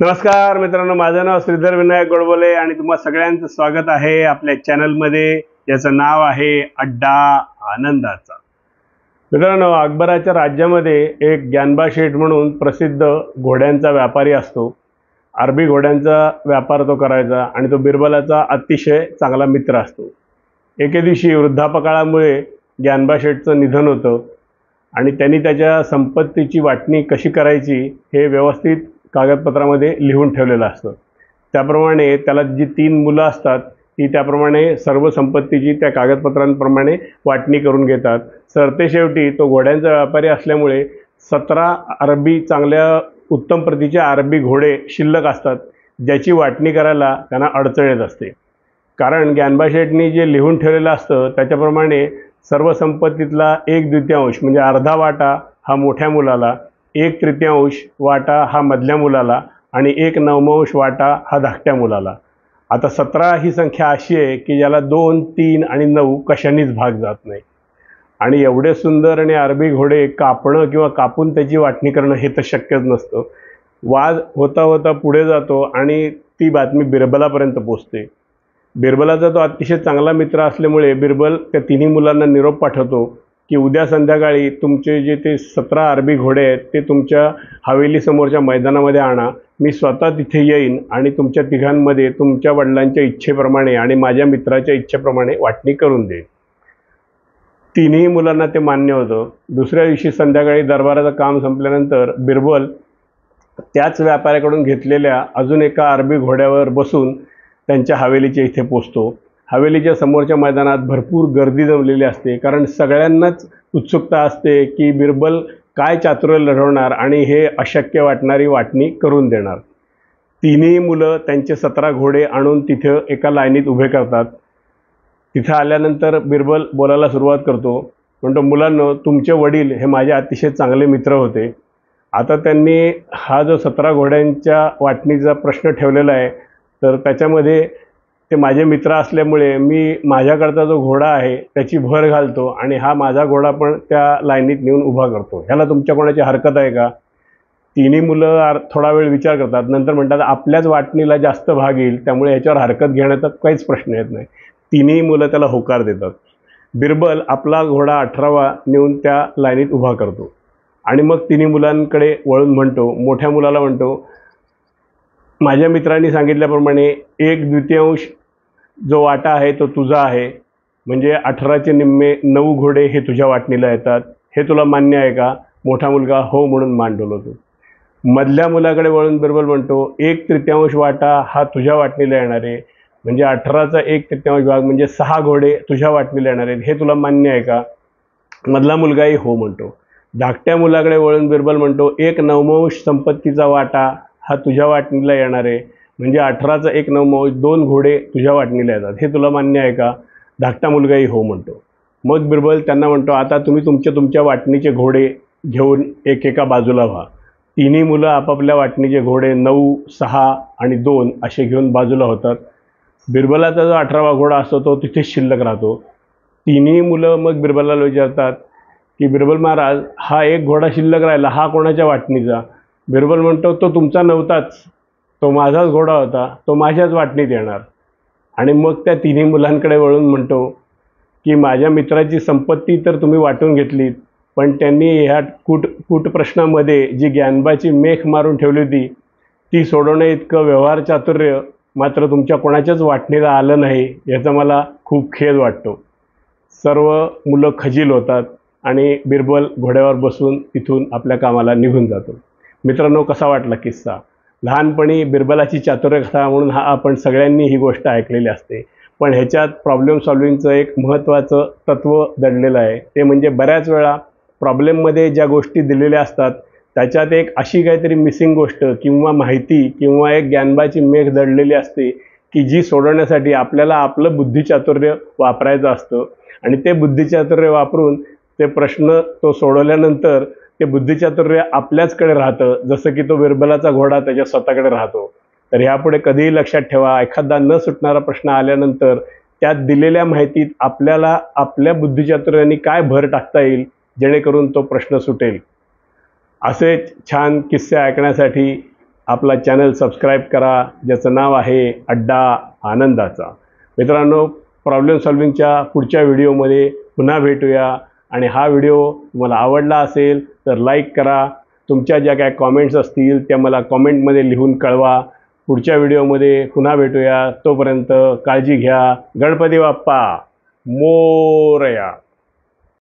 नमस्कार मित्रांनो, माझं नाव श्रीधर विनायक गोडबोले आणि तुम्हा सगळ्यांचं स्वागत आहे आपल्या चॅनलमध्ये, ज्याचं नाव आहे अड्डा आनंदाचा। मित्रांनो, अकबराच्या राज्यामध्ये एक ज्ञानबा शेठ म्हणून प्रसिद्ध घोड्यांचा व्यापारी असतो। अरबी घोड्यांचा व्यापार तो करायचा आणि तो बिरबलाचा अतिशय चांगला मित्र असतो। एके दिवशी वृद्धापकाळामुळे ज्ञानबा शेठचं निधन होतं आणि त्यांनी त्याच्या संपत्तीची वाटणी कशी करायची हे व्यवस्थित कागदपत्रामध्ये लिहून ठेवलेलं असतं। त्याप्रमाणे त्याला जी 3 मुलं असतात ती त्याप्रमाणे सर्व संपत्तीची त्या कागदपत्रांप्रमाणे वाटणी करून घेतात। सरतेशेवटी तो घोड्यांचा व्यापारी असल्यामुळे 17 अरबी चांगल्या उत्तम प्रतीचे अरबी घोडे शिल्लक असतात, ज्याची वाटणी करायला त्यांना अडचण येत असते। कारण ज्ञानबा शेठनी जे लिहून ठेवलेलं असतं त्याच्याप्रमाणे सर्व संपत्तीतला 1/2 म्हणजे अर्धा वाटा हा मोठ्या मुलाला, 1/3 वाटा हा मधल्या मुलाला आणि 1/9 वाटा हा धाकट्या मुलाला। आता 17 ही संख्या अशी आहे की ज्याला 2, 3 आणि 9 कशानेच भाग जात नाही। आणि एवढे सुंदर आणि अरबी घोडे कापणं किंवा कापून त्याची वाटणी करणं हे तर शक्यच नसतं। वाद होता होता पुढे जातो आणि ती बातमी बिरबलापर्यंत पोहोचते। बिरबलाचा तो अतिशय चांगला मित्र असल्यामुळे बिरबल त्या 3 मुलांना निरोप पाठवतो की उद्या संध्याकाळी तुमचे जे ते 17 अरबी घोडे आहेत ते तुमच्या हवेली समोरच्या मैदानामध्ये आणा। मी स्वतः तिथे येईन आणि तुमच्या तिघांमध्ये तुमच्या वडिलांच्या इच्छेप्रमाणे आणि माझ्या मित्राच्या इच्छेप्रमाणे वाटणी करून देईन। 3ही मुलांना ते मान्य होतं। दुसऱ्या दिवशी संध्याकाळी दरबाराचं काम संपल्यानंतर बिरबल त्याच व्यापाऱ्याकडून घेतलेल्या अजून एका अरबी घोड्यावर बसून त्यांच्या हवेलीच्या इथे पोचतो। हवेलीच्या समोरच्या मैदानात भरपूर गर्दी जमलेली असते, कारण सगळ्यांनाच उत्सुकता असते की बिरबल काय चातुर्य लढवणार आणि हे अशक्य वाटणारी वाटणी करून देणार। 3ही मुलं त्यांचे 17 घोडे आणून तिथं एका लाईनीत उभे करतात। तिथं आल्यानंतर बिरबल बोलायला सुरुवात करतो, म्हणतो, मुलांनो, तुमचे वडील हे माझे अतिशय चांगले मित्र होते। आता त्यांनी हा जो 17 घोड्यांच्या वाटणीचा प्रश्न ठेवलेला आहे, तर त्याच्यामध्ये ते माझे मित्र असल्यामुळे मी माझ्याकडचा जो घोडा आहे त्याची भर घालतो आणि हा माझा घोडा पण त्या लाईनीत नेऊन उभा करतो। ह्याला तुमच्या कोणाची हरकत आहे का? 3ही मुलं थोडा वेळ विचार करतात, नंतर म्हणतात, आपल्याच वाटणीला जास्त भाग येईल, त्यामुळे ह्याच्यावर हरकत घेण्याचा काहीच प्रश्न येत नाही। 3ही मुलं त्याला होकार देतात। बिरबल आपला घोडा 18वा नेऊन त्या लाईनीत उभा करतो आणि मग 3ही मुलांकडे वळून म्हणतो, मोठ्या मुलाला म्हणतो, माझ्या मित्रांनी सांगितल्याप्रमाणे 1/2 जो वाटा आहे तो तुझा आहे, म्हणजे 18चे निम्मे 9 घोडे हे तुझ्या वाटणीला येतात। हे तुला मान्य आहे का? मोठा मुलगा हो म्हणून मान डोलवतो। मधल्या मुलाकडे वळून बिरबल म्हणतो, 1/3 वाटा हा तुझ्या वाटणीला येणार आहे, म्हणजे 18चा 1/3 भाग म्हणजे 6 घोडे तुझ्या वाटणीला येणार आहेत। हे तुला मान्य आहे का? मधला मुलगाही हो म्हणतो। धाकट्या मुलाकडे वळून बिरबल म्हणतो, 1/9 संपत्तीचा वाटा हा तुझ्या वाटणीला येणार आहे, म्हणजे 18चा 1/9 2 घोडे तुझ्या वाटणीला येतात। हे तुला मान्य आहे का? धाकटा मुलगाही हो म्हणतो। मग बिरबल त्यांना म्हणतो, आता तुम्ही तुमच्या वाटणीचे घोडे घेऊन एकेका बाजूला व्हा। 3ही मुलं आपापल्या वाटणीचे घोडे 9, 6 आणि 2 असे घेऊन बाजूला होतात। बिरबलाचा जो 18वा घोडा असतो तो तिथेच शिल्लक राहतो। 3ही मुलं मग बिरबलाला विचारतात की बिरबल महाराज, हा एक घोडा शिल्लक राहिला, हा कोणाच्या वाटणीचा? बिरबल म्हणतो, तो तुमचा नव्हताच, तो माझाच घोडा होता, तो माझ्याच वाटणीत येणार। आणि मग त्या 3ही मुलांकडे वळून म्हणतो की माझ्या मित्राची संपत्ती तर तुम्ही वाटून घेतलीत, पण त्यांनी ह्या कूट प्रश्नामध्ये जी ज्ञानबाची मेख मारून ठेवली होती ती सोडवणे इतकं व्यवहार चातुर्य मात्र तुमच्या कोणाच्याच वाटणीला आलं नाही, याचा मला खूप खेद वाटतो। सर्व मुलं खजील होतात आणि बिरबल घोड्यावर बसून तिथून आपल्या कामाला निघून जातो। मित्रांनो, कसा वाटला किस्सा? लहानपणी बिरबलाची चातुर्य कथा म्हणून आपण सगळ्यांनी ही गोष्ट ऐकलेली असते, पण ह्याच्यात प्रॉब्लेम सॉल्व्हिंगचं एक महत्त्वाचं तत्त्व दडलेलं आहे। ते म्हणजे बऱ्याच वेळा प्रॉब्लेममध्ये ज्या गोष्टी दिलेल्या असतात त्याच्यात एक अशी काहीतरी मिसिंग गोष्ट किंवा माहिती किंवा एक ज्ञानबाची मेघ दडलेली असते की जी सोडवण्यासाठी आपल्याला आपलं बुद्धिचातुर्य वापरायचं असतं आणि ते बुद्धिचातुर्य वापरून ते प्रश्न तो सोडवल्यानंतर ते बुद्धिचातुर्य आपल्याचकडे राहतं, जसं की तो बिरबलाचा घोडा त्याच्या स्वतःकडे राहतो। तर ह्यापुढे कधीही लक्षात ठेवा, एखादा न सुटणारा प्रश्न आल्यानंतर त्यात दिलेल्या माहितीत आपल्याला आपल्या बुद्धिचातुर्याने काय भर टाकता येईल जेणेकरून तो प्रश्न सुटेल। असे छान किस्से ऐकण्यासाठी आपला चॅनल सबस्क्राईब करा, ज्याचं नाव आहे अड्डा आनंदाचा. मित्रांनो, प्रॉब्लेम सॉल्विंगच्या पुढच्या व्हिडिओमध्ये पुन्हा भेटूया. आणि हा व्हिडिओ तुम्हाला आवडला असेल तर लाईक करा. तुमच्या ज्या काय कॉमेंट्स असतील त्या मला कॉमेंटमध्ये लिहून कळवा. पुढच्या व्हिडिओमध्ये पुन्हा भेटूया. तोपर्यंत काळजी घ्या. गणपती बाप्पा मोरया.